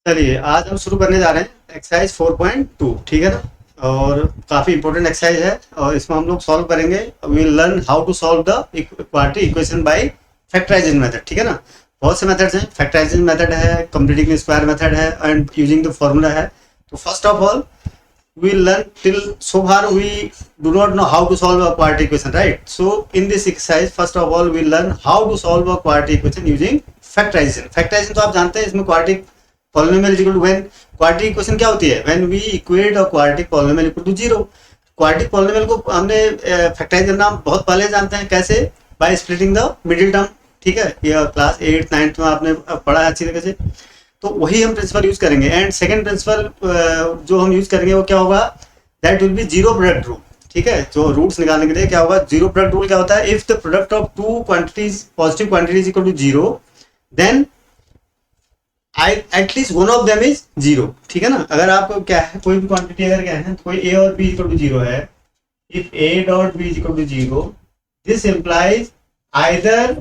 चलिए आज हम शुरू करने जा रहे हैं एक्सरसाइज 4.2, ठीक है ना। और काफ़ी इंपॉर्टेंट एक्सरसाइज है और इसमें हम लोग सॉल्व करेंगे। We will learn how to solve the quadratic equation by factorisation method, ठीक है ना। बहुत से मेथड्स हैं, फैक्टराइजेशन मेथड है, कंप्लीटिंग स्क्वायर मेथड है एंड यूजिंग द फॉर्मूला है। तो first of all we learn till so far we do not know how to solve a quadratic equation, right? So in this exercise first of all we learn how to solve a quadratic equation using factorization. Factorization तो आप जानते हैं, इसमें quadratic polynomial is equal to when quadratic equation क्या होती है, when we equate a quadratic polynomial equal to 0. quadratic polynomial को हमने फैक्टराइज करना बहुत पहले जानते हैं, कैसे? by splitting the middle term, ठीक है। ये क्लास 8 9 में आपने पढ़ा है अच्छी तरह से। तो वही हम प्रिंसिपल यूज करेंगे। एंड सेकंड प्रिंसिपल जो हम यूज करेंगे वो क्या होगा, that will be zero product rule, ठीक है। जो रूट्स निकालने के लिए क्या होगा, जीरो प्रोडक्ट रूल क्या होता है, if the product of two quantities positive quantities equal to zero then at least one of them is zero, ठीक है ना। अगर आपको क्या है, कोई भी क्वांटिटी अगर क्या है, कोई ए और बी इक्वल टू जीरो है, if a dot b is equal to zero this implies either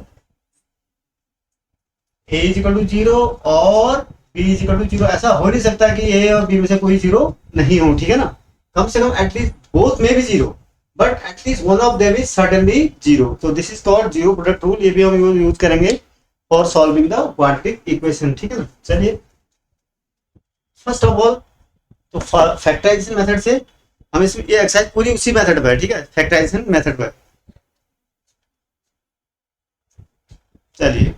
a is equal to zero और b is equal to zero. ऐसा हो नहीं सकता कि a और b में से कोई जीरो नहीं हो, ठीक है ना। कम से कम एटलीस्ट बोथ में भी zero, but at least one of them is certainly zero. तो this is called zero product rule. ये भी हम यूज करेंगे for solving the quadratic equation, ठीक है ना। चलिए फर्स्ट ऑफ ऑल तो फैक्टराइजेशन मेथड से हम इसमें ये एक्सरसाइज पूरी उसी मेथड पर है, ठीक है, फैक्टराइजेशन मेथड पर। चलिए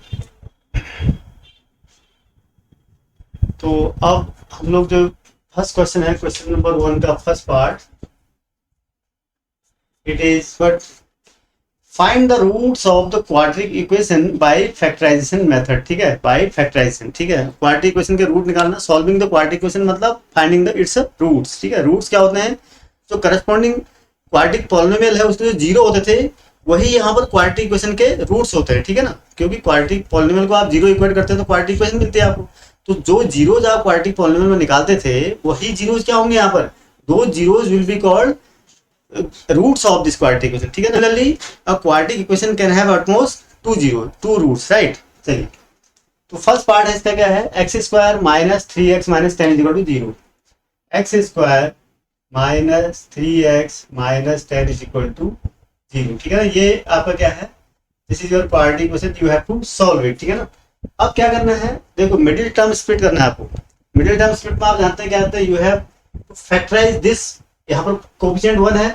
तो अब हम लोग जो फर्स्ट क्वेश्चन है, क्वेश्चन नंबर 1 का first part, it is what, find the roots of the quadratic equation by factorisation method, ठीक है, बाय फैक्टराइजेशन, ठीक है। क्वाड्रेटिक इक्वेशन के रूट निकालना, सॉल्विंग द क्वाड्रेटिक इक्वेशन मतलब फाइंडिंग द इट्स रूट्स, ठीक है। रूट्स क्या होते हैं, जो करस्पॉन्डिंग क्वाड्रेटिक पॉलिनोमियल है उसके जो जीरो होते थे वही यहाँ पर क्वाड्रेटिक इक्वेशन के रूट्स होते हैं, ठीक है ना। क्योंकि क्वाड्रेटिक पॉलिनोमियल को आप जीरो इक्वेट करते हैं तो क्वाड्रेटिक इक्वेशन मिलती है आपको। तो जो जीरोज आप क्वाड्रेटिक पॉलिनोमियल में निकालते थे वही जीरोज क्या होंगे यहाँ पर, दो zeros will be called roots of this quadratic equation, ठीक है। Generally a quadratic equation can have at most two roots, right. चलिए तो फर्स्ट पार्ट है इसका क्या है, x square minus 3x minus 10 is equal to zero. X square minus 3x minus 10 is equal to zero, ठीक है ना। ये आपका क्या है, this is your quadratic equation, you have to solve it, ठीक है ना। अब क्या करना है, देखो मिडिल टर्म स्प्लिट करना है आपको। मिडिल टर्म स्प्लिट में आप जानते हैं क्या होता है, you have to factorise this. यहाँ पर कोएफिशिएंट 1 है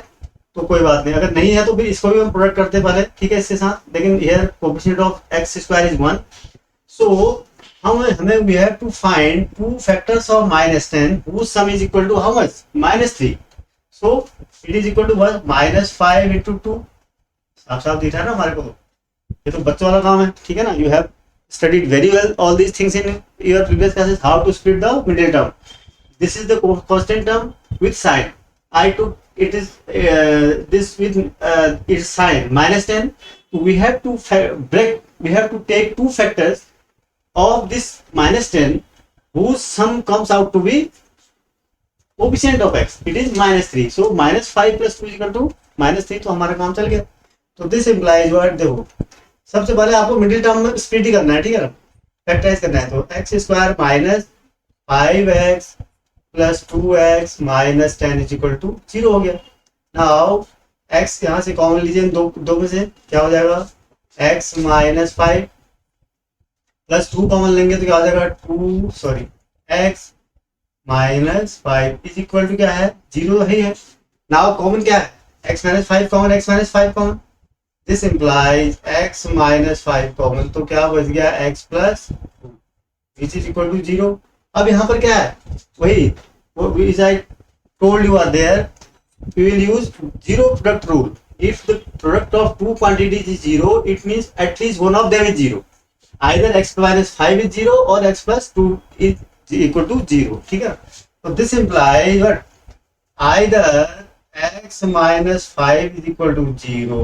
तो कोई बात नहीं, अगर नहीं है तो फिर इसको भी हम प्रोडक्ट करते पहले, ठीक है, इसके साथ। लेकिन here coefficient of x square is 1, so हमें we have to find two factors of -10 whose sum is equal to how much, -3. so it is equal to what, -5 into 2। साफ दिख रहा है ना हमारे को, ये तो बच्चों वाला काम है, ठीक है ना। You have studied very well all these things in your previous classes, how to split the middle term. This is the constant term with sign. I took it is this with its sign -10. We have to we have to take two factors of this -10 whose sum comes out to be coefficient of x. It is -3. So -5 plus 2 is equal to -3. तो हमारा काम चल गया। तो this implies what, देखो सबसे पहले आपको मिडिल टर्म में स्प्लिट ही करना है, ठीक है ना, फैक्टराइज करना है। तो x square minus 5x plus 2x minus 10 is equal to zero हो गया। नाउ x यहाँ से कॉमन लीजिए, दो में से क्या हो जाएगा, x माइनस 5 प्लस 2 कॉमन लेंगे तो क्या हो जाएगा, x minus 5 is equal to क्या है, जीरो ही है। नाउ कॉमन क्या है, x minus 5 common, x minus 5 common, this implies x minus 5 common, तो क्या बच गया, x plus which is equal to zero. अब यहाँ पर क्या है, वही which I told you are there, we will use zero product rule. If the product of two quantities is zero, it means at least one of them is zero. Either x minus 5 is zero or x plus 2 is equal to zero, ठीक है। तो this implies what, either x minus 5 is equal to 0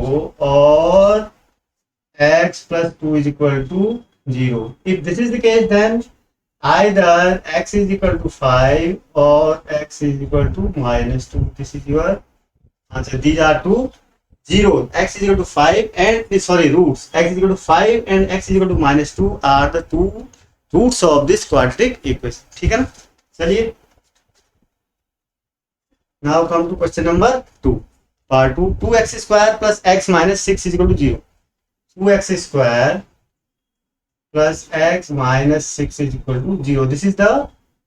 or x plus 2 is equal to 0. If this is the case, then either x is equal to 5 or x is equal to -2. This is your answer. These are two zeros. X is equal to 5 and roots. X is equal to 5 and x is equal to -2 are the two roots of this quadratic equation, ठीक है ना। चलिए now come to question number 2 part 2। 2x square plus x minus 6 is equal to 0। 2x square plus x minus 6 is equal to 0. This is the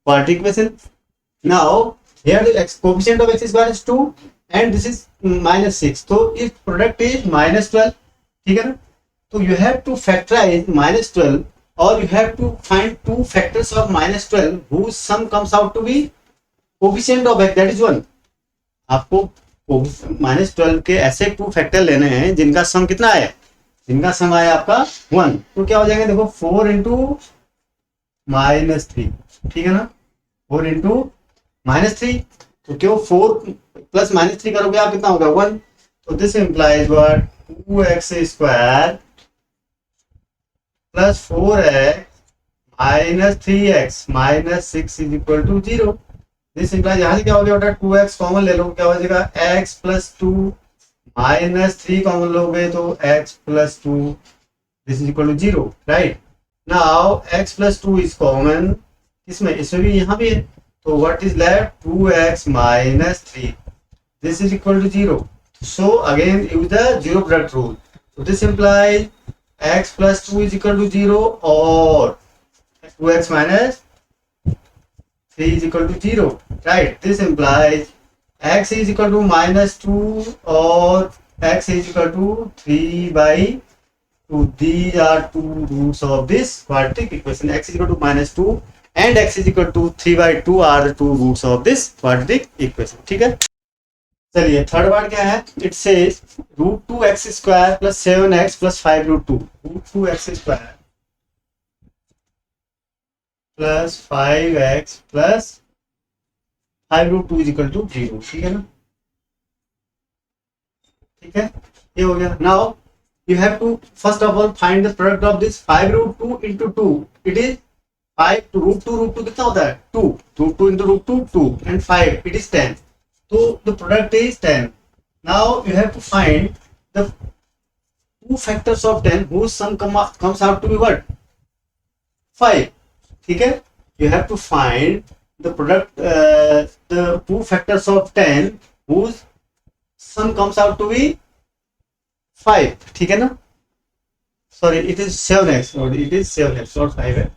quadratic equation. Now here the x coefficient of x square is 2 and this is minus 6. So its product is minus 12. ठीक है ना। तो you have to factorize minus 12 or you have to find two factors of minus 12 whose sum comes out to be coefficient of x, that is 1. आपको minus 12 के ऐसे two factor लेने हैं जिनका सम कितना है, जिनका सम आया आपका 1। तो क्या हो जाएगा देखो 4 इंटू माइनस 3, ठीक है ना। 4 इंटू माइनस 3, तो क्यों 4 प्लस माइनस 3 करोगे आप कितना होगा 1। तो this implies what 2x square plus 4x minus 3x minus 6 is equal to 0। This implies यहाँ से क्या हो गया बेटा 2x कॉमन ले लो, क्या हो जाएगा x प्लस 2 माइनस 3 कॉमन लोगे तो x plus 2 this is equal to 0, right. Now x plus 2 is common, इसमें भी यहाँ भी है, तो what is left 2x minus 3 this is equal to 0। So again use the zero product rule. So this implies x plus 2 is equal to 0 or 2x minus 3 is equal to 0, right? This implies x is equal to minus 2 or x is equal to 3 by 2. These are two roots of this quadratic equation. X is equal to minus 2 and x is equal to 3 by 2 are the two roots of this quadratic equation. ठीक है, चलिए third word क्या है? It says root 2 x square plus 7x plus 5 root 2। Root 2 x square plus 5x plus 5 root 2 is equal to 0। ठीक है ना, ठीक है, ये हो गया। Now you have to first of all find the product of this 5 root 2 into 2. It is 5 to root 2 कितना होता है 2, root 2 into root 2 2 and 5 it is 10. So the product is 10. Now you have to find the two factors of 10 whose sum comes out to be what 5. ठीक है, you have to find the product the two factors of 10 whose sum comes out to be 5, ठीक है ना। Sorry it is 7x, it is 7x not 5x।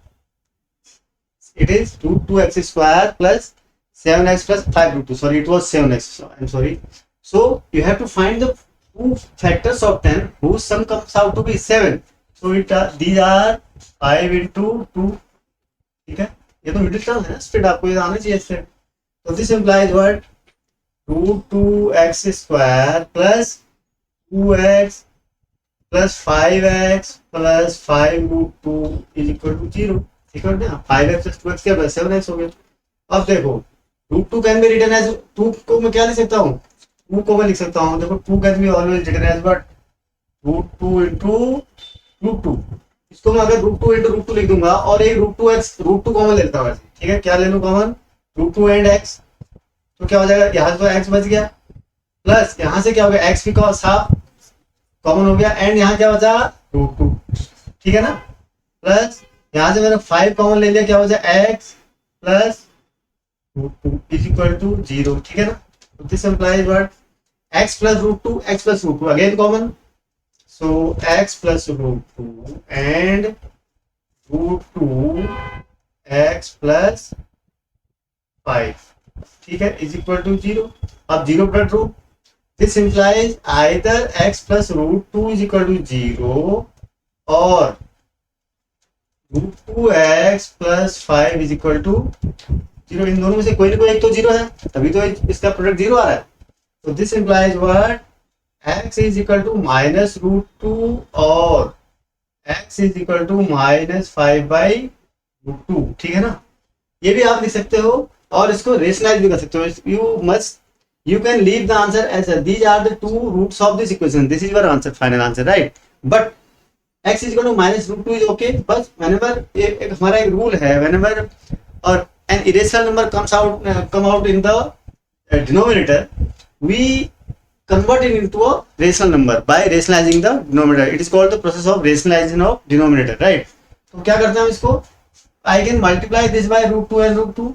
It is root 2x square plus 7x plus 5 root 2। Sorry it was 7x, I am sorry. So you have to find the two factors of 10 whose sum comes out to be 7. so it these are 5 into 2, ठीक है। ये तो middle term है ना, split आपको ये आना चाहिए स्प्लिट। तो this implies what root 2x square plus 2x plus 5x plus 5 root 2 is equal to 0। ठीक है ना, 5x प्लस 2x क्या होगा 7x हो गया। अब देखो root 2 can be written as 2 को मैं क्या लिख सकता हूँ 2 को मैं लिख सकता हूँ। देखो 2 can be always written as what root 2 into root 2। इसको मैं अगर रूट 2 इनटू रूट 2 लिख दूंगा और एक रूट 2x रूट 2 कॉमन ले लेता हूँ। ठीक है, क्या ले लूँ कॉमन रूट 2 एंड x, तो क्या हो जाएगा यहाँ तो x बच गया प्लस यहाँ से क्या हो गया x भी साफ कॉमन हो गया एंड यहाँ क्या बचा रूट 2। ठीक है ना, प्लस यहाँ से मैंने 5 कॉमन ले लिया, क्या बचा x plus root 2 is equal to 0। ठीक है ना, तो this implies what x plus root 2 x plus root 2 again common, so x plus root 2 and root 2 x plus 5, ठीक है, इज इक्वल टू 0। अब 0 plus root, this implies either x plus root 2 is equal to 0 or root 2x plus 5 is equal to 0। इन दोनों में से कोई ना कोई एक तो 0 है, तभी तो इसका प्रोडक्ट 0 आ रहा है। तो this implies what x is equal to minus root 2 और x is equal to minus 5 by root 2। ठीक है ना, ये भी आप लिख सकते हो और इसको रेशनलाइज भी कर सकते हो। You can leave the answer as these are the two roots of this equation. This is your answer, final answer, right? But x is equal to minus root 2 is okay. But whenever एक हमारा एक rule है, whenever or an irrational number come out in the denominator, we convert it into a rational number by rationalizing the denominator. It is called the process of rationalization of denominator, right? तो क्या करते हैं हम इसको, I can multiply this by √2 and √2।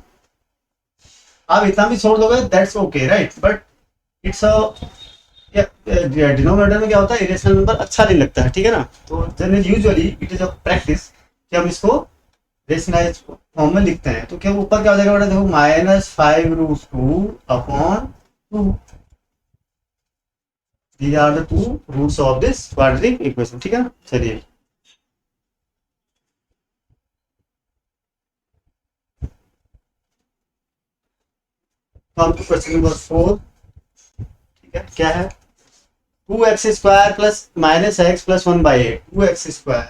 आप इतना भी छोड़ दोगे that's okay right, but it's a denominator में क्या होता है, इरेशनल नंबर अच्छा नहीं लगता है, ठीक है ना। तो generally usually it is a practice कि हम इसको रेशनलाइज फॉर्म में लिखते हैं। तो क्या ऊपर क्या हो जाएगा बेटा, देखो -5√2 upon 2, these are the two roots of this quadratic equation, ठीक है ना। चलिए हम क्वेश्चन नंबर 4, ठीक है, क्या है, 2x² plus -x plus 1/8, 2x²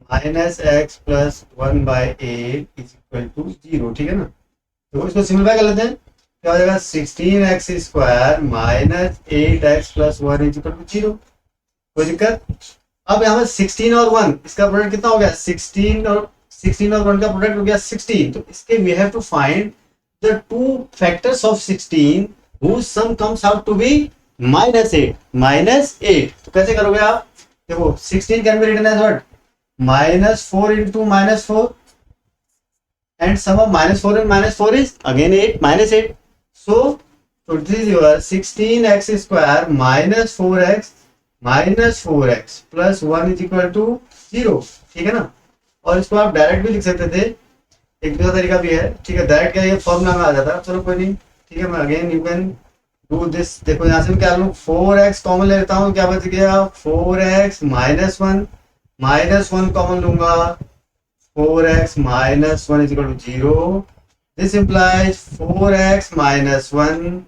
-x plus 1/8 is equal to 0, ठीक है ना। तो इसको सिंपलीफाई कर लेते हैं, क्या हो जाएगा 16x² minus 8x plus 1 is equal to 0। कोई दिक्कत। अब यहाँ पर 16 और 1 इसका प्रोडक्ट कितना हो गया, 16 और 1 का प्रोडक्ट हो गया 16। तो इसके we have to find the two factors of 16 whose sum comes out to be -8। तो कैसे करोगे आप, देखो 16 can be written as what, -4 into -4 and sum of -4 and -4 is again 8, -8. So this is your 16x² minus 4x plus 1 is equal to 0, ठीक है ना। और इसको आप डायरेक्ट भी लिख सकते थे, एक दूसरा तरीका भी है, ठीक है, डायरेक्ट क्या ये फॉर्मूला में आ जाता है, चलो कोई नहीं, ठीक है। मैं again you can do this, देखो यहाँ से मैं क्या लूँ, 4x कॉमन ले लेता हूँ, क्या बच गया 4x minus 1 कॉमन लूंगा, 4x minus 1 is equal to 0. This implies 4x minus 1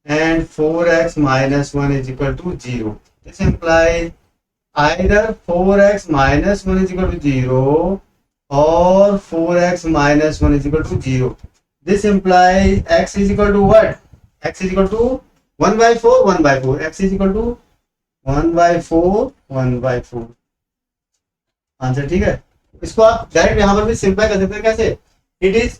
and 4x minus 1 is equal to 0. This implies either 4x minus 1 is equal to 0 or 4x minus 1 is equal to 0. This implies x is equal to what? X is equal to 1/4, 1/4. X is equal to 1/4, 1/4. Answer, ठीक है। इसको आप direct यहाँ पर भी simple कर सकते हैं, कैसे, इट इज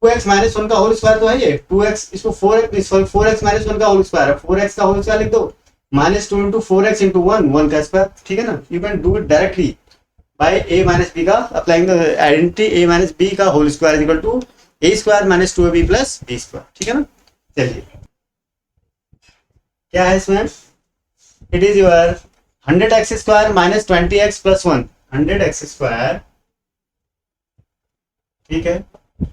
2x minus 1 का होल स्क्वायर तो है ये 2x, इसको 4x minus 1 का होल स्क्वायर है, 4x का होल स्क्वायर लिख दो, -2 into 4x into 1 का स्क्वायर, ठीक है ना। You can do it directly by a minus b का applying the identity, a minus b का whole square is equal to a² - 2ab plus b², ठीक है ना। चलिए क्या है इसमें, it is your 100x² minus 20x plus 1, 100x², ठीक है,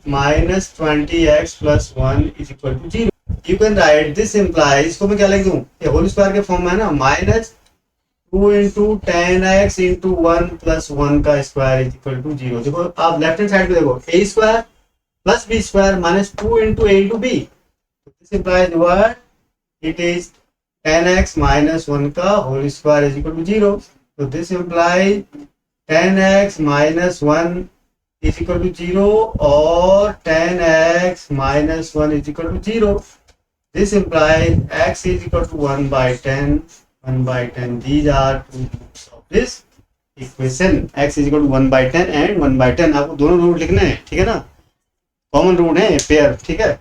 -20x plus 1 is equal to 0. You can write this implies, इसको मैं क्या लिख दूं, ये होल स्क्वायर के फॉर्म में है ना, -2 into 10x into 1 plus 1 का स्क्वायर इज इक्वल टू 0। देखो आप लेफ्ट हैंड साइड पे देखो, a² plus b² -2 into a into b. This implies what, it is 10x minus 1 का whole square is equal to 0. So this implies 10x minus 1 is equal to 0 or 10x minus 1 is equal to 0. This implies x is equal to 1/10, 1/10. These are two roots of this equation. X is equal to 1/10 and 1/10. आपको दोनों root लिखने हैं, ठीक है ना, common root है pair, ठीक है।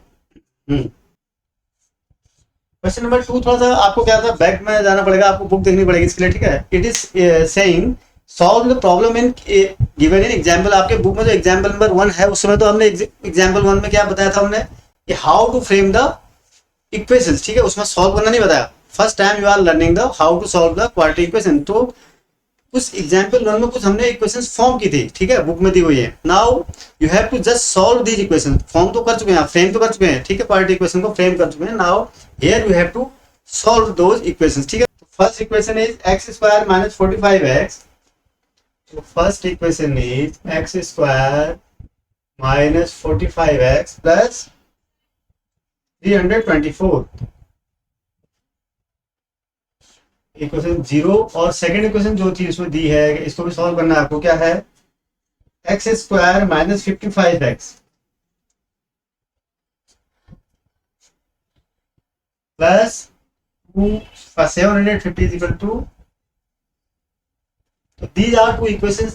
क्वेश्चन नंबर 2 थोड़ा सा आपको क्या था, बैक में जाना पड़ेगा, आपको बुक देखनी पड़ेगी इसके लिए, ठीक है। It is saying solve the problem in given in example. आपके बुक में जो एग्जाम्पल नंबर 1 है उसमें तो हमने एग्जाम्पल 1 में क्या बताया था हमने, कि how to frame the equations, ठीक है, उसमें सॉल्व करना नहीं बताया। First time you are learning the how to solve the quadratic equation. तो उस एग्जाम्पल 1 में कुछ हमने इक्वेशंस फॉर्म की थी, ठीक है, बुक में दी हुई है। Now you have to just solve these equation, form तो कर चुके हैं, फ्रेम तो कर चुके हैं, ठीक है, क्वाड्रेटिक इक्वेशन को फ्रेम कर चुके हैं। Now here you have to solve those equations, ठीक है। First equation is x² - 45x. So first equation is x² - 45x plus 324. Equation 0 और सेकेंड इक्वेशन जो थी उसमें दी है, इसको भी सॉल्व करना है आपको। क्या है, x² - 55x plus 750 is equal to. So these are two equations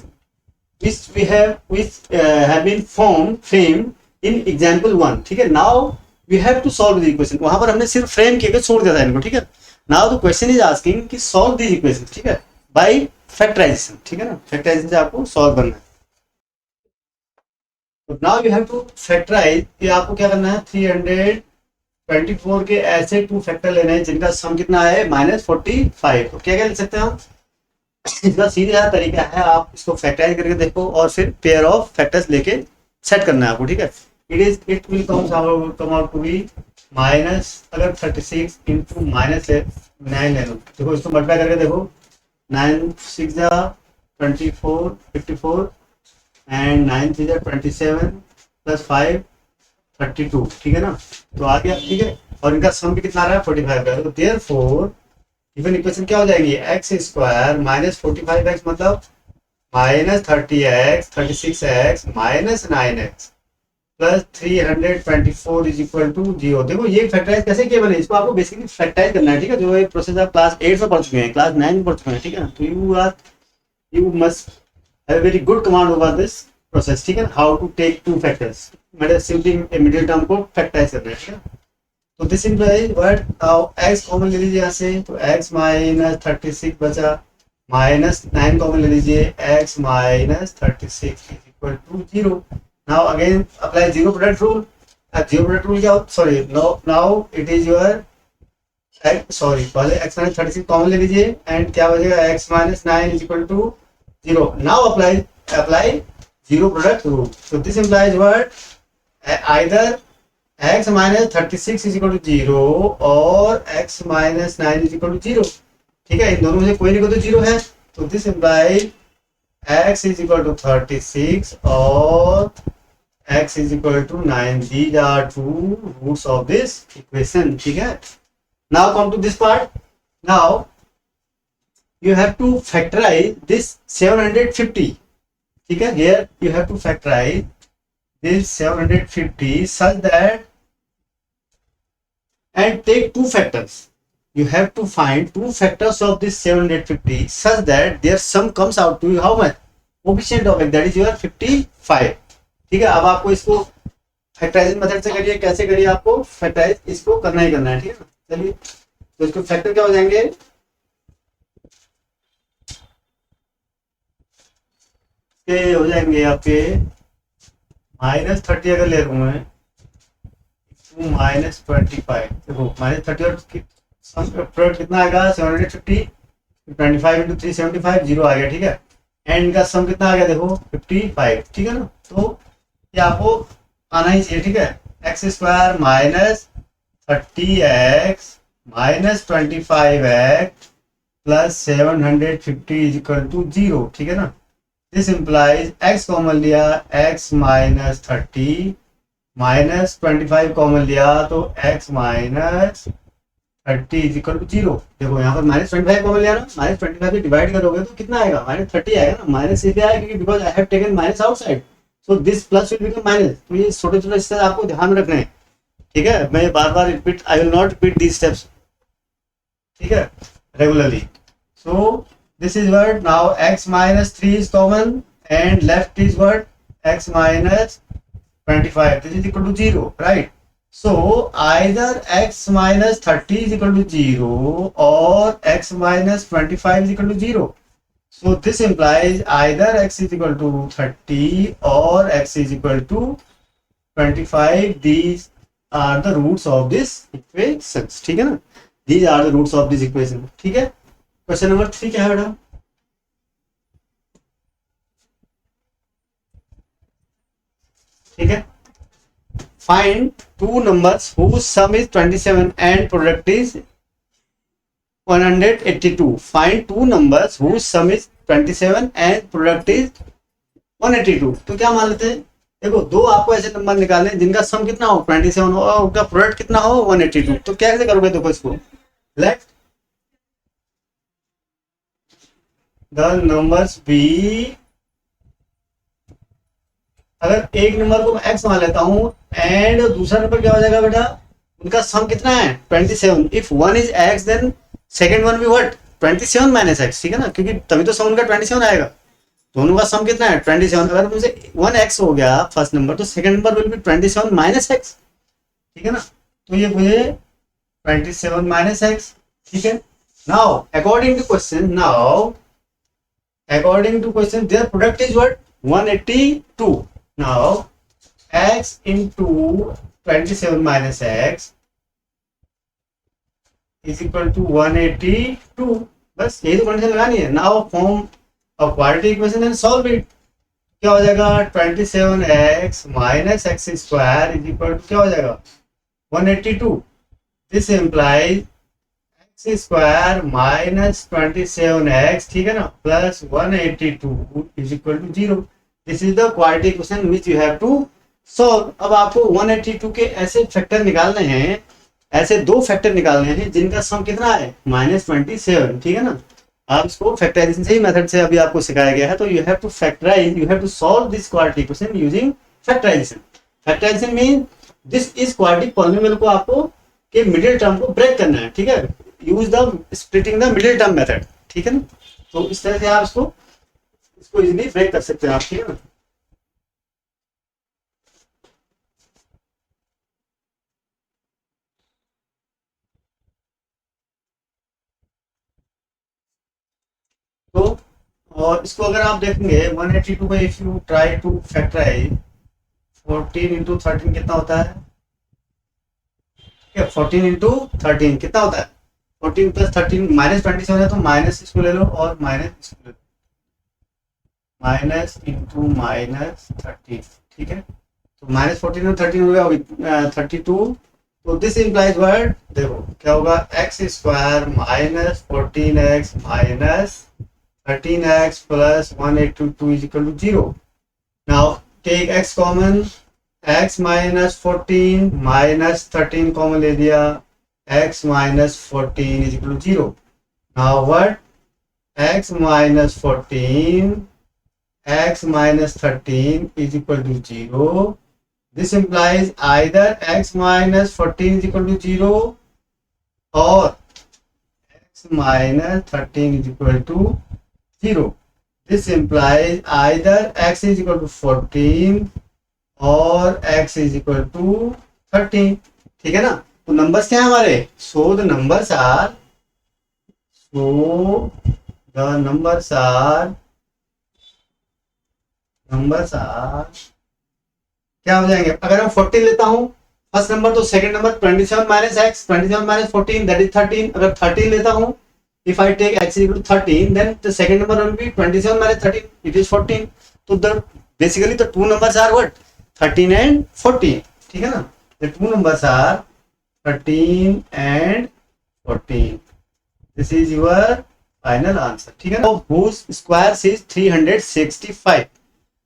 which have been framed in example 1, ठीक है। Now we have to solve the equation. वहां पर हमने सिर्फ फ्रेम किया छोड़ दिया था इनको, ठीक है। Now the question is asking कि solve these equations, ठीक है, by factorization, ठीक है ना, फैक्टराइजेशन से आपको सॉल्व करना है। तो now you have to factorise, ये आपको क्या करना है, 324 के ऐसे टू फैक्टर लेने हैं जिनका सम कितना है -45। तो क्या क्या लिख सकते हैं हम, इसका सीधा तरीका है, आप इसको फैक्टराइज करके देखो और फिर पेयर ऑफ फैक्टर्स लेके सेट करना है आपको, ठीक है। It will come out to be minus, अगर 36 इंटू -9 ले लो, देखो इसको मल्टीप्लाई करके देखो, 9 6 जा 24 54 एंड 9 3 जा 27 प्लस 5 32, ठीक है ना। तो आ गया, ठीक है, और इनका सम भी कितना आ रहा है 45 का। तो देयरफॉर गिवन इक्वेशन क्या हो जाएगी, एक्स स्क्वायर -45x मतलब -30x 36x -9x plus 324 is equal to 0। देखो ये फैक्टराइज कैसे किया मैंने, इसको आपको बेसिकली फैक्टराइज करना है, ठीक है। जो ये प्रोसेस आप क्लास 8 में पढ़ चुके हैं, क्लास 9 में पढ़ चुके हैं, ठीक है। तो you must have very good command over this process, ठीक है। How to take two factors, मैंने सिंपली मिडिल टर्म को फैक्टराइज करना है, ठीक है। तो this implies what, now x common ले लीजिए यहाँ से, तो x -36 बचा, -9 कॉमन ले लीजिए, x -36 is equal to 0। Now again apply zero product rule. अब जीरो प्रोडक्ट रूल क्या हो, sorry now it is your sorry पहले x -36 कॉमन ले लीजिए एंड क्या बचेगा, x -9 is equal to 0। Now apply zero product rule. so this implies what, either x -36 is equal to 0 और x -9 is equal to 0, ठीक है। इन दोनों में से कोई नहीं को तो 0 है, तो this implies x is equal to 36 और x is equal to 9। These are two roots of this equation, ठीक है। Now come to this part. Now you have to factorize this 750, ठीक है। here you have to factorize this 750 such that, and take two factors, you have to find two factors of this 750 such that their sum comes out to how much, coefficient of x, that is your 55, ठीक है। अब आपको इसको factorising method से करिए, कैसे करिए, आपको फैक्टराइज इसको करना ही करना है, ठीक है ना। चलिए तो इसको फैक्टर क्या हो जाएंगे, हो जाएंगे आपके -30 अगर ले लूँ मैं, -25, देखो -30 और प्रोडक्ट कितना आएगा 750, 25 इंटू 375 0 आ गया, ठीक है। एंड का सम कितना आ गया देखो 55, ठीक है ना। तो ये आपको आना ही चाहिए, ठीक है। X square -30x -25x plus 750 is equal to 0, ठीक है ना। दिस इम्प्लाइज x कॉमन लिया, x -30 -25 कॉमन लिया तो x -30 इज इक्वल टू 0। देखो यहाँ पर -25 कॉमन लिया ना, -25 से डिवाइड करोगे तो कितना आएगा, -30 आएगा ना। माइनस इसलिए आएगा क्योंकि because I have taken minus outside, so this plus will become minus. तो ये छोटे छोटे स्टेप आपको ध्यान में रखने हैं, ठीक है। मैं बार बार repeat, I will not repeat these steps, ठीक है, regularly. So this is what, now x -3 is common and left is what, x -25, this is equal to 0, right? So either x -30 is equal to 0 or x -25 is equal to 0. So this implies either x is equal to 30 or x is equal to 25. These are the roots of this equations, ठीक है ना। These are the roots of this equation, ठीक है। Question number 3 क्या है बेटा, ठीक है। Find two numbers whose sum is 27 and product is 182. Find two numbers whose sum is 27 and product is 182. तो क्या मान लेते हैं, देखो दो आपको ऐसे नंबर निकालने जिनका सम कितना हो 27 हो और उनका प्रोडक्ट कितना हो 182। तो कैसे करोगे, देखो इसको, लेट द नंबर्स बी, अगर एक नंबर को मैं x मान लेता हूं एंड दूसरा नंबर क्या हो जाएगा बेटा, उनका सम कितना है 27। If one is x then second one भी व्हाट 27 माइनस x, ठीक है ना, क्योंकि तभी तो सम उनका 27 आएगा। दोनों का सम कितना है 27। अगर मुझे 1x हो गया फर्स्ट नंबर तो second number will be 27 minus x, ठीक है ना। तो ये मुझे 27 माइनस x, ठीक है। Now according to question their product is what 182। Now x into 27 minus x is equal to 182. बस यही तो कंडीशन लगानी है. Now form a quadratic equation and solve it. क्या हो जाएगा? 27x minus x square is equal to क्या हो जाएगा? 182. This implies x square minus 27x, ठीक है ना, plus 182 is equal to 0. This is the quadratic equation which you have to solve. अब आपको 182 के ऐसे फैक्टर निकालने हैं, ऐसे दो फैक्टर निकालने हैं जिनका सम कितना है? -27. ठीक है ना. आप इसको फैक्टराइजेशन से ही मेथड से अभी आपको सिखाया गया है. तो you have to factorise, you have to solve this quadratic equation using factorisation. Factorisation mean this is quadratic polynomial को आपको के मिडिल टर्म को ब्रेक करना है. ठीक है. Use the splitting the middle term method. ठीक है ना. तो इस तरह से आप इसको इजीली ब्रेक कर सकते हैं आप. ठीक है ना. तो और इसको अगर आप देखेंगे 182 का if you try to factorise 14 into 13 कितना होता है? 14 इंटू 13 कितना होता है? 14 प्लस 13 -27 है. तो माइनस इसको ले लो और माइनस इसको ले लो. Minus into -13. ठीक है. तो -14 और 13 हो गया 32. तो दिस इम्प्लाइज वर्ड देखो क्या होगा? X square minus 14x minus 13x plus 182 is equal to 0. Now take x common. x minus 14 minus 13 common ले दिया. x minus 14 is equal to 0. Now what? x minus 14 x minus 13 is equal to 0. This implies either x minus 14 is equal to 0 or x minus 13 is equal to 0. This implies either x is equal to 14 or x is equal to 13. ठीक है ना. तो numbers क्या है हमारे? So the numbers are क्या हो जाएंगे? अगर मैं 14 लेता हूं फर्स्ट नंबर, तो second number 27 minus x, 27 minus 14 that is 13. अगर 13 लेता हूं, if I take x equal to 13, then the second number will be 27 minus 13, it is 14. So the basically the two numbers are what? 13 and 14. ठीक है ना. The two numbers are 13 and 14. This is your final answer. ठीक है ना. whose square is 365.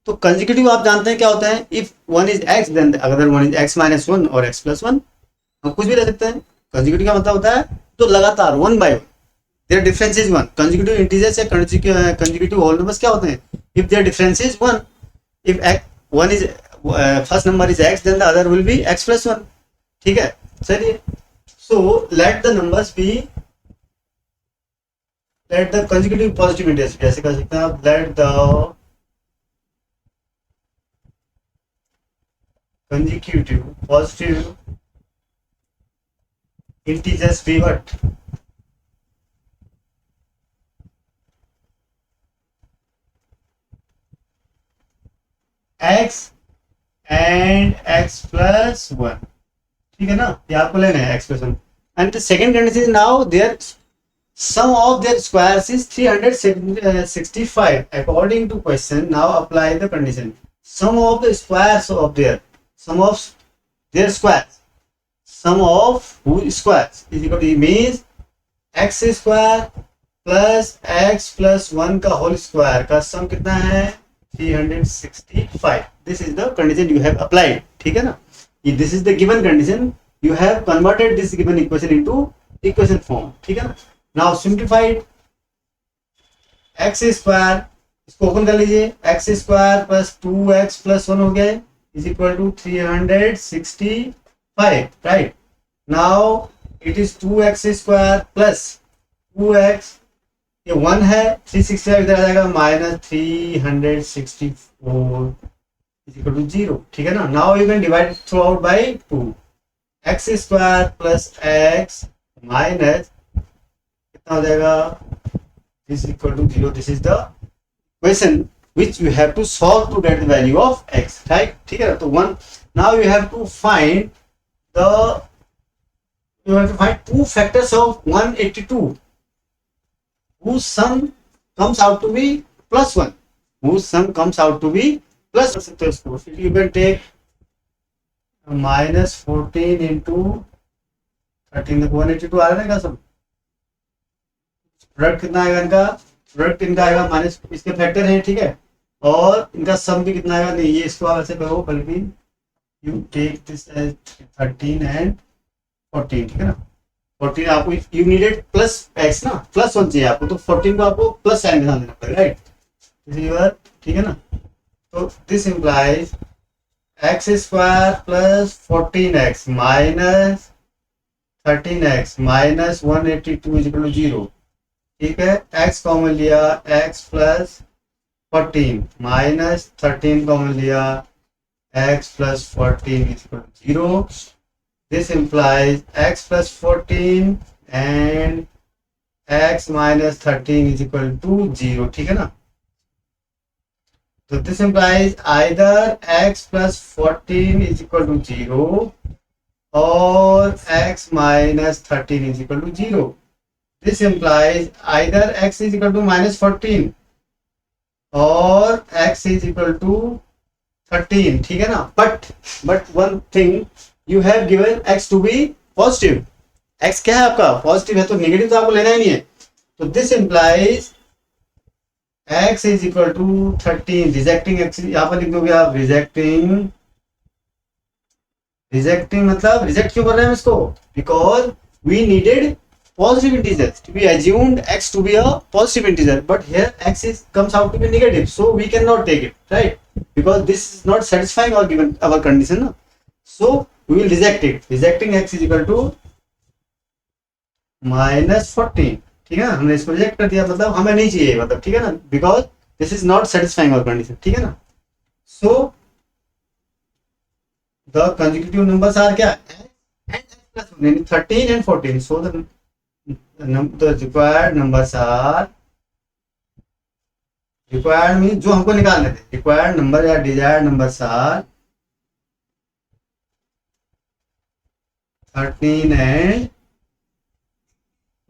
तो consecutive आप जानते हैं क्या होता है? If one is X then अगर one is X minus one और एक्स प्लस वन, हम कुछ भी ले सकते हैं. कंसेक्यूटिव का मतलब होता है तो लगातार one by one. Their difference is one. Consecutive integers या consecutive whole numbers क्या होते हैं? If their difference is one, if one is first number is x, then the other will be x plus one. ठीक है. चलिए. So let the numbers be, let the consecutive positive integers, कैसे कर सकते हैं आप? Let the consecutive positive integers be what? x and x plus 1. ठीक है ना. ये आपको लेना है x plus 1. And the second condition is now their sum of their squares is 365 according to question. Now apply the condition. Sum of the squares of their squares. Sum of whose squares is equal to means x square plus x plus 1 का whole square का सम कितना है? 365. This is the condition you have applied. ठीक है ना. This is the given condition. You have converted this given equation into equation form. ठीक है ना. Now simplified x square, इसको ओपन कर लीजिए. x square plus 2x plus 1 हो गया is equal to 365. Right. Now it is 2x square plus 2x, ये 1 है, 365 इधर आ जाएगा -364 is equal to 0. ठीक है ना. Now you can divide through out by 2. x square plus x minus कितना हो जाएगा? This is equal to 0. This is the question which you have to solve to get the value of x, right? ठीक है, तो one, now you have to find the, you have to find two factors of 182 whose sum comes out to be plus 1, whose sum comes out to be plus, सकते हो इसको, you can take minus 14 into 13, 182 आ रहा है सब, product कितना आएगा इनका, product इनका आएगा माइनस, इसके फैक्टर हैं, ठीक है, और इनका सम भी कितना आएगा, नहीं ये इसको आप ऐसे करो, बल्कि you take this as 13 and 14, ठीक है ना, 14 आपको, यू नीडेड प्लस एक्स ना, प्लस 1 चाहिए आपको, तो 14 को आपको प्लस साइन के साथ देना पड़ेगा, राइट, ठीक है ना, तो this implies x square plus 14x minus 13x minus 182 equal to 0, ठीक है, x कॉमन लिया, x प्लस 14 माइनस 13 कॉमन लिया, x plus 14 equal to 0, this implies x plus 14 and x minus 13 is equal to 0, ठीक है ना, तो this implies either x plus 14 is equal to 0 और x minus 13 is equal to 0. This implies either x is equal to minus 14 or x is equal to 13, ठीक है ना, but one thing you have given x to be positive, x क्या है आपका, positive है, तो negative तो आपको लेना ही नहीं है, तो this implies x is equal to 13, rejecting x, यहाँ पर लिख दोगे आप रिजेक्टिंग मतलब रिजेक्ट क्यों कर रहे हैं इसको, because we needed positive integers, we assumed x to be a positive integer, but here x comes out to be negative, so we cannot take it, right, because this is not satisfying our given our condition, no? So we will reject it, rejecting x is equal to minus 14, ठीक है ना, हमने इसको reject कर दिया, मतलब हमें नहीं चाहिए, मतलब ठीक है ना, because this is not satisfying our condition, ठीक है ना, so the consecutive numbers are क्या, and x plus 1, 13 and 14, so the required numbers are, required means जो हमको निकालने थे, required number या desired numbers are 13 and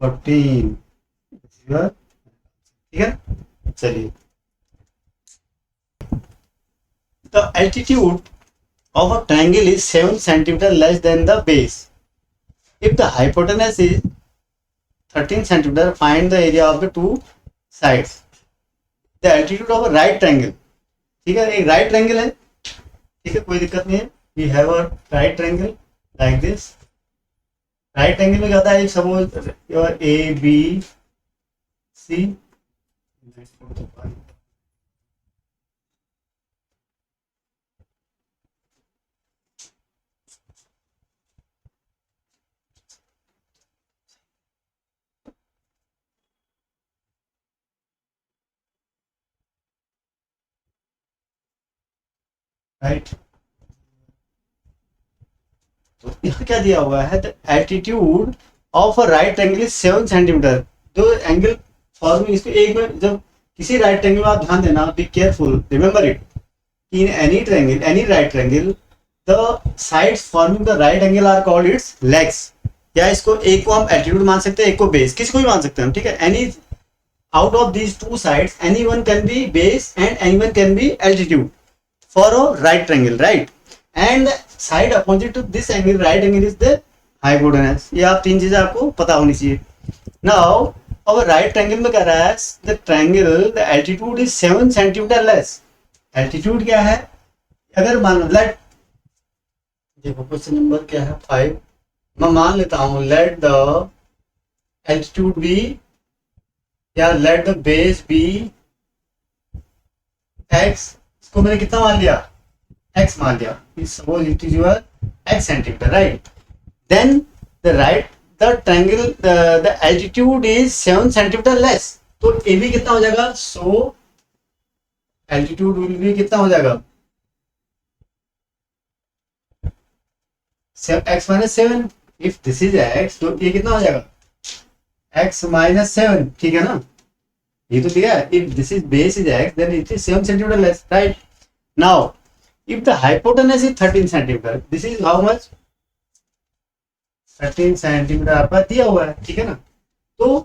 14, ठीक है, चलिए, the altitude of a triangle is 7 centimeter less than the base. If the hypotenuse is 13 centimeter, find the area of the two sides. The altitude of a right triangle, ठीक है, एक right triangle है, ठीक है, कोई दिक्कत नहीं है, we have a right triangle like this. right triangle में क्या होता है, suppose your A B C, right, तो यहाँ क्या दिया हुआ है, the altitude of a right angle is 7 centimetre, जो एंगल फॉर्मिंग, इसको एक में जब किसी राइट एंगल में आप ध्यान देना, be careful, remember it, in any triangle, any right triangle, the sides forming the right angle are called its legs, या इसको एक को हम एल्टीट्यूड मान सकते हैं, एक को बेस, किसी को भी मान सकते हैं, ठीक है, any out of these two sides anyone can be base and anyone can be altitude for a right triangle, right, and the side opposite to this angle, right angle, is the hypotenuse. ये आप तीन चीजें आपको पता होनी चाहिए. Now our right triangle में क्या रहा है, the triangle the altitude is 7 centimeter less. altitude क्या है, अगर मान लो let, देखो क्वेश्चन नंबर क्या है 5, मैं मान लेता हूँ let the altitude be, या let the base be x, इसको मैंने कितना मान लिया, x मान लिया, suppose it is your x centimeter, right, then the triangle the altitude is 7 centimeter less, तो AB कितना हो जाएगा, so altitude will be कितना हो जाएगा, x minus 7, if this is x, तो ये कितना हो जाएगा, x minus 7, ठीक है ना, ये तो दिया है, if this is base is x then it is 7 centimetre less, right. Now if the hypotenuse is 13 centimetre, this is how much, 13 centimetre आपका दिया हुआ है, ठीक है ना। तो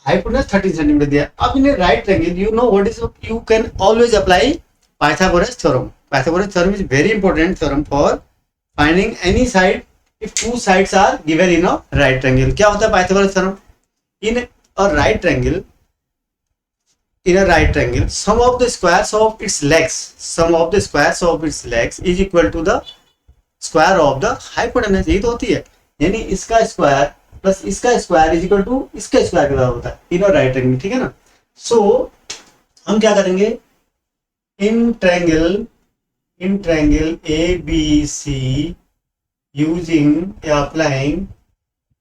हाइपोटेनस 13 सेंटीमीटर दिया। अब in right triangle you know what is, you can always apply Pythagoras theorem. Pythagoras theorem is very important theorem for finding any side if two sides are given in a right triangle। क्या होता है Pythagoras theorem? in a right triangle, in a right triangle sum of the squares of its legs, sum of the squares of its legs is equal to the square of the hypotenuse। यही तो होती है, यानी इसका square plus इसका square is equal to इसका square के बराबर होता है इन राइट ट्रायंगल, ठीक है ना। सो हम क्या करेंगे, in triangle A B C using या applying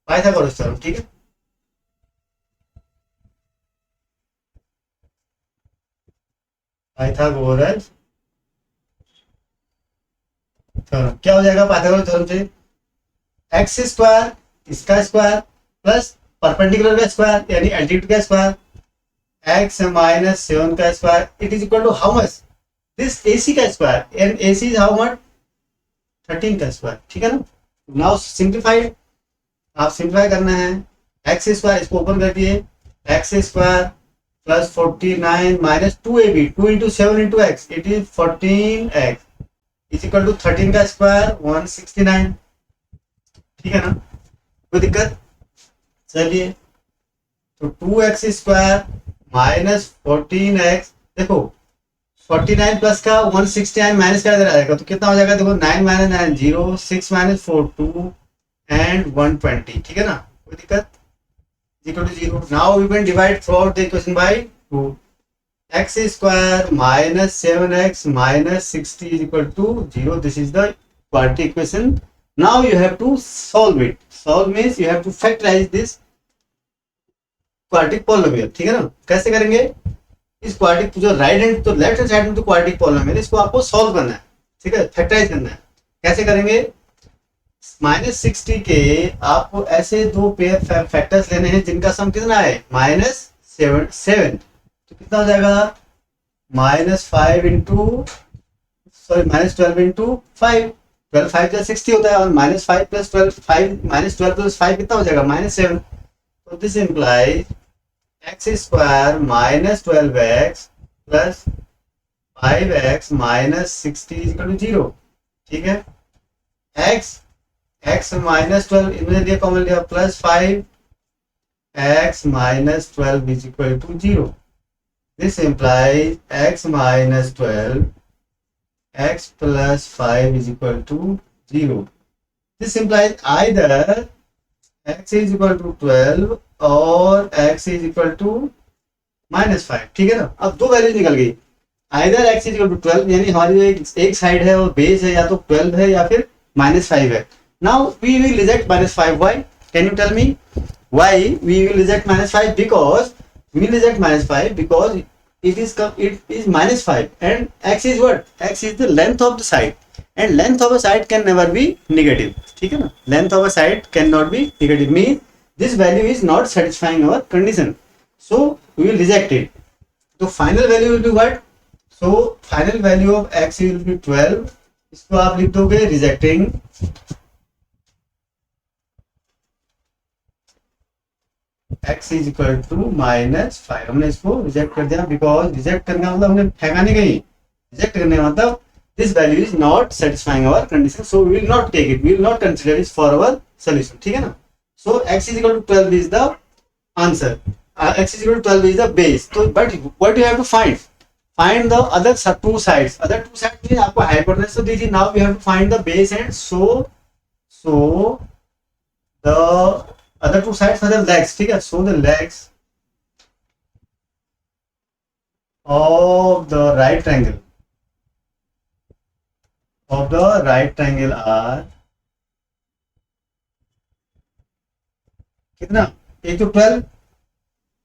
पाइथागोरस थ्योरम, ठीक है। पाइथागोरस थ्योरम क्या हो जाएगा पाइथागोरस थ्योरम से, एक्स स्क्वायर इसका स्क्वायर प्लस परपेंडिकुलर का स्क्वायर यानी एल्टीट्यूड का स्क्वायर एक्स माइनस 7 का square it is equal to how much, this AC का square, and AC is how much 13 का स्क्वायर, ठीक है ना। नाउ सिंप्लीफाइड, आप सिंप्लीफाई करना है, एक्स स्क्वायर इसको ओपन कर दिए, x square plus 49 minus 2ab, 2 into 7 into x it is 14x is equal to 13 का स्क्वायर 169, ठीक है ना, कोई दिक्कत। चलिए तो 2x स्क्वायर माइनस 14x, देखो 49 प्लस का 169 माइनस का इधर आएगा तो कितना हो जाएगा, देखो 9 माइनस 9 0, 6 माइनस 4 2 एंड 120, ठीक है ना, कोई दिक्कत, equal to 0। Now we can divide throughout the equation by 2, x square minus 7x minus 60 is equal to 0, this is the quadratic equation. Now you have to solve it, solve means you have to factorise this quadratic polynomial, ठीक है ना। कैसे करेंगे, इस quadratic जो right hand तो left hand side में तो क्वाड्रेटिक पॉलिनोमियल इसको आपको सॉल्व करना है, ठीक है, फैक्टराइज करना है। कैसे करेंगे, माइनस 60 के आपको ऐसे दो पेयर फैक्टर्स लेने हैं जिनका सम कितना है माइनस 7, तो कितना हो जाएगा minus 5 into sorry minus 12 into 5, 12 5 जो 60 होता है, और माइनस 5 प्लस 12 5 माइनस 12 प्लस 5 कितना हो जाएगा माइनस 7, तो this implies x square minus 12x plus 5x minus 60 equal to 0, ठीक है। x माइनस 12 इनमें लिया कॉमन लिया plus 5x minus 12 is equal to 0, this implies x minus 12 x plus 5 is equal to 0, this implies either x is equal to 12 और x is equal to minus 5, ठीक है ना। अब दो वैल्यूज निकल गई, either x is equal to 12 यानी हमारी एक साइड है और बेस है या तो 12 है या फिर माइनस 5 है। Now we will reject minus 5, why, can you tell me why we will reject minus 5, because we reject minus 5 because it is minus 5 and x is what, x is the length of the side and length of a side can never be negative, ठीक है ना, length of a side cannot be negative means this value is not satisfying our condition, so we will reject it. So final value will be what, so final value of x will be 12, इसको आप लिख दोगे rejecting x is equal to minus 5, हमने इसको reject कर दिया because reject करने का मतलब हमने फेंका नहीं कहीं, रिजेक्ट करने का मतलब this value is not satisfying our condition, so we will not take it, we will not consider it for our solution, ठीक है ना। सो x is equal to 12 is the answer, x is equal to 12 is the base, so but what you have to find the other two sides, other two sides means आपको hypotenuse तो दी थी, now we have to find the base and so the other two sides are the legs, ठीक है, so the legs of the right triangle are कितना, एक तो 12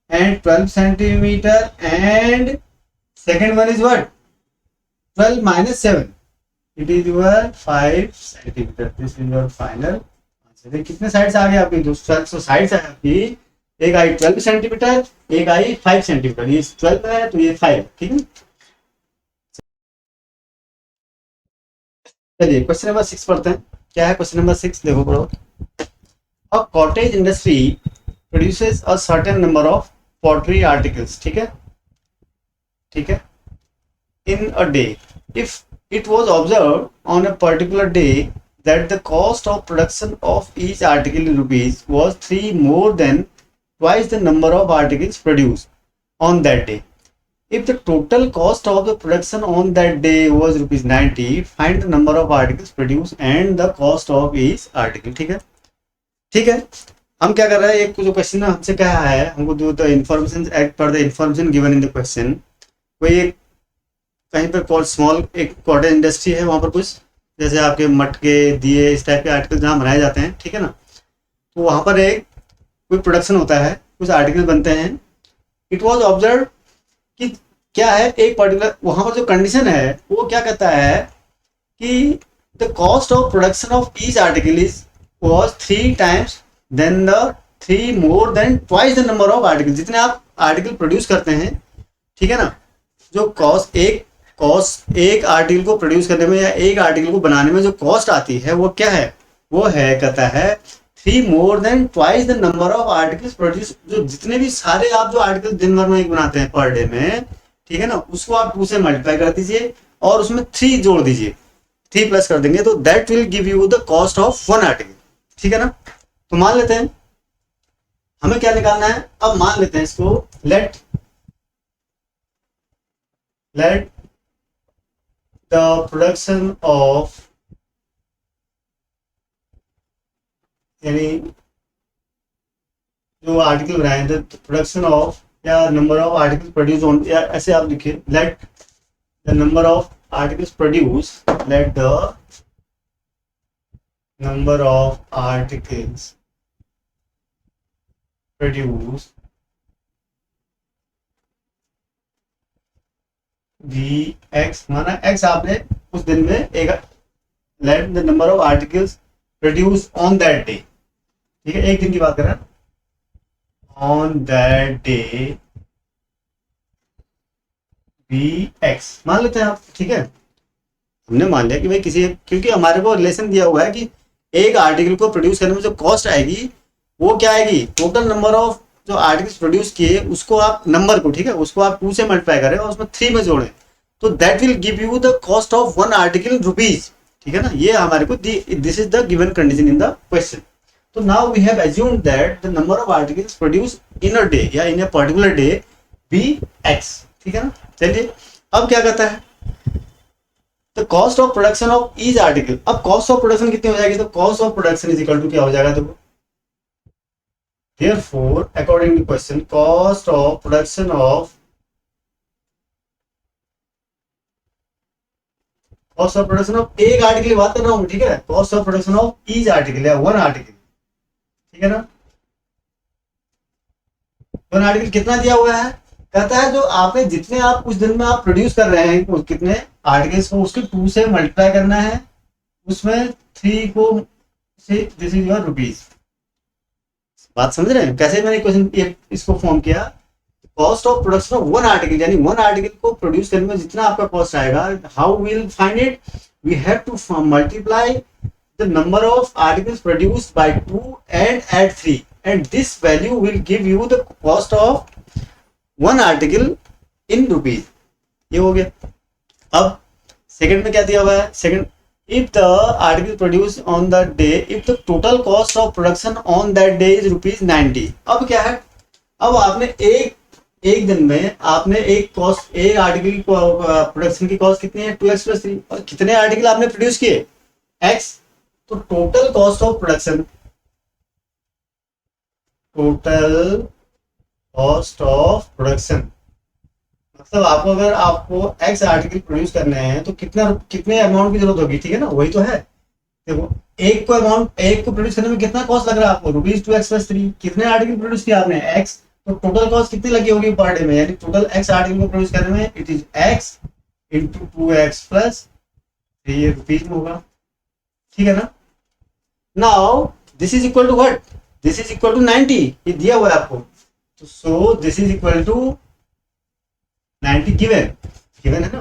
and 12 centimeter and second one is what 12 minus 7, it is your 5 centimeter, this is your final answer. कितने sides आ गए आपकी, 12 sides है आपकी, एक आई 12 सेंटीमीटर, एक आई 5 सेंटीमीटर, ये 12 है तो ये 5, ठीक है। चलिए क्वेश्चन नंबर 6 पढ़ते हैं। क्या है क्वेश्चन नंबर 6, देखो पढ़ो। A cottage industry produces a certain number of pottery articles, ठीक है, ठीक है, in a day. If it was observed on a particular day that the cost of production of each article in rupees was 3 more than twice the number of articles produced on that day. If the total cost of the production on that day was rupees 90, find the number of articles produced and the cost of each article, ठीक है, ठीक है। हम क्या कर रहे हैं, एक जो क्वेश्चन हमसे कहा है, हमको दो द इंफॉर्मेशन एट पर the information given in the question, कोई एक कहीं पर स्मॉल एक कॉटेज इंडस्ट्री है, वहाँ पर कुछ जैसे आपके मटके दिए इस टाइप के आर्टिकल जहाँ बनाए जाते हैं, ठीक है ना, तो वहाँ पर एक कोई प्रोडक्शन होता है, कुछ आर्टिकल बनते हैं। इट वॉज ऑब्जर्व कि क्या है, एक पर्टिकुलर वहाँ पर जो कंडीशन है वो क्या कहता है कि the cost of production of each article is was 3 times than the 3 more than twice the number of article, जितने आप आर्टिकल प्रोड्यूस करते हैं, ठीक है ना, जो कॉस्ट एक आर्टिकल को प्रोड्यूस करने में या एक आर्टिकल को बनाने में जो कॉस्ट आती है वो क्या है, वो है कहता है 3 more than twice the number of articles produce, जो जितने भी सारे आप जो आर्टिकल दिन भर में एक बनाते हैं पर डे में, ठीक है ना, उसको आप 2 से मल्टीप्लाई कर दीजिए और उसमें 3 जोड़ दीजिए, 3 प्लस कर देंगे तो that will give you the cost of 1 article, ठीक है ना। तो मान लेते हैं हमें क्या निकालना है, अब मान लेते हैं इसको, लेट the production of, यानी जो आर्टिकल बनाए थे, प्रोडक्शन ऑफ या number of article produce on, या ऐसे आप लिखिए, let the number of articles produce, let the number of articles produce we x, माना एक्स आपने उस दिन में एक, let the number of articles produce on that day, ठीक है, एक दिन की बात कर रहे हैं, on that day we x मान लेते हैं आप, ठीक है। हमने मान लिया कि भाई किसी, क्योंकि हमारे को रिलेशन दिया हुआ है कि एक आर्टिकल को प्रोड्यूस करने में जो कॉस्ट आएगी वो क्या आएगी, टोटल नंबर ऑफ जो आर्टिकल्स प्रोड्यूस किए उसको आप नंबर को, ठीक है, उसको आप 2 से मल्टीप्लाई करें और उसमें 3 में जोड़ें, तो that will give you the cost of 1 article rupees, ठीक है ना, ये हमारे को this is the given condition in the question. तो now we have assumed that the number of articles produce in a day या in a particular day be X, ठीक है ना। चलिए अब क्या कहता है, the cost of production of each article, अब कॉस्ट ऑफ प्रोडक्शन कितनी हो जाएगी, तो cost of production is equal to क्या हो जाएगा, देखो, therefore according to question, cost of production of एक आर्टिकल की बात कर रहा हूं, ठीक है, cost of production of each article या 1 आर्टिकल, ठीक है ना, 1 आर्टिकल कितना दिया हुआ है, कहता है जो आपने जितने आप उस दिन में आप प्रोड्यूस कर रहे हैं कितने आर्टिकल्स को, उसके 2 से मल्टीप्लाई करना है, उसमें 3 को से, दिस इज योर रुपीज। बात समझ रहे हैं कैसे मैंने क्वेश्चन इसको फॉर्म किया, cost of production of 1 article, यानी 1 आर्टिकल को प्रोड्यूस करने में जितना आपका कॉस्ट आएगा, how will find it, we have to multiply the number of articles produced by 2 and add 3 and this value will give you the cost of 1 article in rupees, ये हो गया। अब सेकंड में क्या दिया हुआ है, second, if the article produced on the day, if the total cost of production on that day is rupees 90, अब क्या है, अब आपने एक दिन में आपने एक आर्टिकल प्रोडक्शन की कॉस्ट कितनी है, 2x + 3, और कितने आर्टिकल आपने प्रोड्यूस किए, x, तो टोटल कॉस्ट ऑफ प्रोडक्शन मतलब आपको एक्स आर्टिकल प्रोड्यूस करने हैं तो कितने अमाउंट की जरूरत होगी, ठीक है ना, वही तो है। देखो एक को प्रोड्यूस करने में कितना कॉस्ट लग रहा है आपको, रुपीज 2x + 3, कितने आर्टिकल प्रोड्यूस किया आपने, एक्स, तो टोटल कॉस्ट कितनी लगी होगी पर डे में, यानी टोटल एक्स आर्टिकल को प्रोड्यूस करने में it is x into 2x + 3, ये रुपीज में होगा, ठीक है ना। Now this is equal to what, this is equal to 90, ये दिया हुआ है आपको, तो so this is equal to 90 given, given है ना,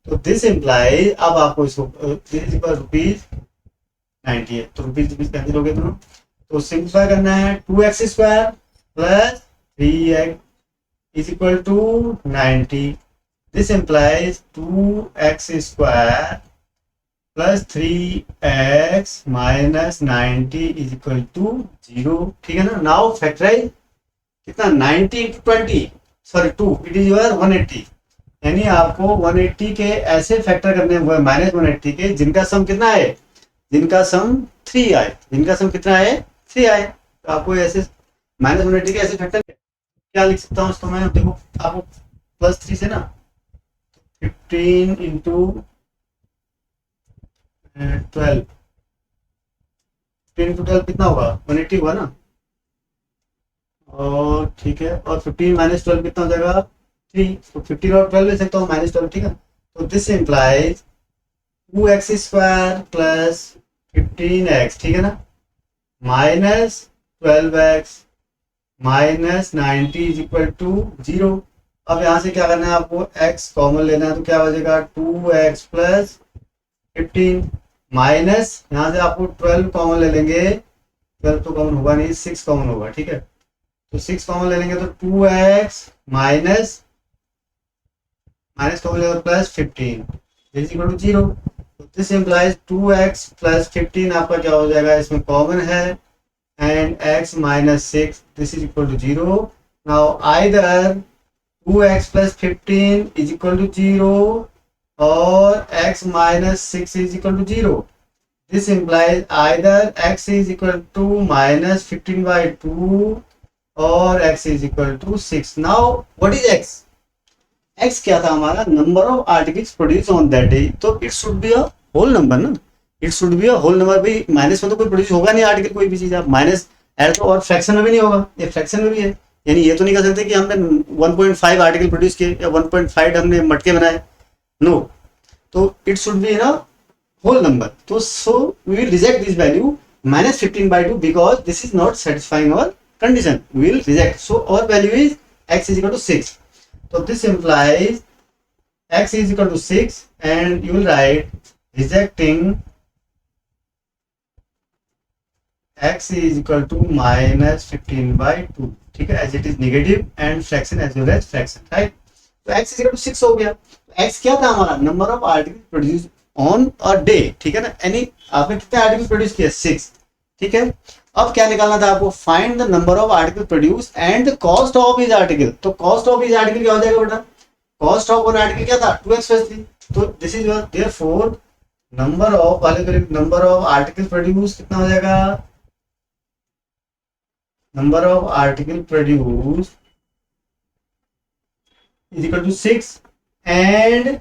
तो दिस इम्प्लाइज, अब आपको इसको दिस इज इक्वल ₹90 है, तो रुपीज कैंसिल हो गए दोनों, तो सिंप्लीफाई करना है 2x² plus 3x is equal to 90, this implies 2x² plus 3x minus 90 is equal to 0, ठीक है ना। नाउ फैक्टराइज कितना 90 into 20 sorry 2, it is your 180, यानी आपको 180 के ऐसे फैक्टर करने हुए माइनस 180 के जिनका सम कितना है, जिनका सम 3 आए, जिनका सम कितना है 3 आए, तो आपको ऐसे माइनस 180 के ऐसे फैक्टर क्या लिख सकता हूँ इसको मैं, देखो आपको प्लस 3 से ना 15 इंटू 12, 15 इंटू 12 कितना होगा 180 हुआ ना, और ठीक है, और 15 माइनस 12 कितना हो जाएगा 3, तो 15 और 12 ले सकता हूँ माइनस 12, ठीक है, तो this implies 2x² plus 15x, ठीक है ना, minus 12x minus 90 is equal to 0। अब यहाँ से क्या करना है आपको, x कॉमन लेना है, तो क्या हो जाएगा 2x प्लस 15 माइनस यहाँ से आपको 12 कॉमन ले लेंगे, 12 तो कॉमन होगा नहीं, 6 कॉमन होगा, ठीक है, तो 6 कॉमन ले लेंगे तो 2x माइनस कॉमन लेंगे plus 15 is equal to 0, this implies 2x plus 15 आपका क्या हो जाएगा, इसमें कॉमन है, and x minus 6 this is equal to 0। Now either 2x plus 15 is equal to 0 और x minus 6 is equal to 0, this implies either x is equal to minus 15 by 2 और x is equal to 6। Now what is x, x क्या था हमारा, number of articles produce on that day, तो it should be a whole number ना, it should be a whole number, भाई minus में तो कोई प्रोड्यूस होगा नहीं आर्टिकल, कोई भी चीज आप माइनस ऐड तो, और फ्रैक्शन में भी नहीं होगा, ये फ्रैक्शन में भी है, यानी ये तो नहीं कह सकते कि हमने 1.5 आर्टिकल प्रोड्यूस किए या 1.5 हमने मटके बनाए, नो, तो इट शुड बी ना होल नंबर, तो so we will reject this value minus 15 by 2 because this is not satisfying our condition, we will reject, so our value is x is equal to 6, so this implies x is equal to 6 and you will write rejecting x is equal to minus 15 by 2, ठीक है, as it is negative and fraction as well as fraction, right, तो x is equal to 6 हो गया, x क्या था हमारा, number of article produce on a day, ठीक है ना, यानी आपने कितने आर्टिकल प्रोड्यूस किया 6, ठीक है, अब क्या निकालना था आपको, find the number of article produce and cost of is article, तो कॉस्ट ऑफ इज आर्टिकल क्या हो जाएगा बेटा, कॉस्ट ऑफ वन आर्टिकल क्या था 2x + 3, तो this is your therefore number of वाले नंबर ऑफ आर्टिकल प्रोड्यूस कितना हो जाएगा, number of article produce is equal to 6 and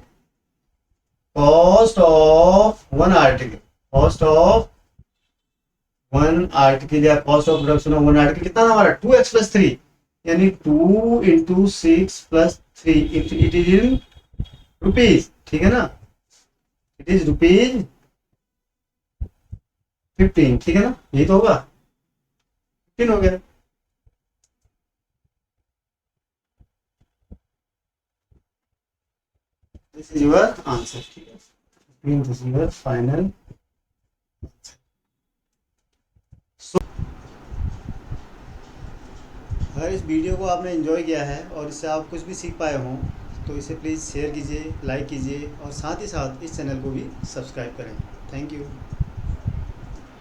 cost of one article, cost of one article या cost of production of one article कितना था हमारा 2x + 3, यानी 2 into 6 plus 3, it is in rupees, ठीक है ना, इट इज रुपीज 15, ठीक है ना, यही तो होगा 15 हो गया, दिस इज योर आंसर, ठीक है, दिस इज योर फाइनल। अगर इस वीडियो को आपने एंजॉय किया है और इससे आप कुछ भी सीख पाए हों तो इसे प्लीज़ शेयर कीजिए, लाइक कीजिए और साथ ही साथ इस चैनल को भी सब्सक्राइब करें। Thank you.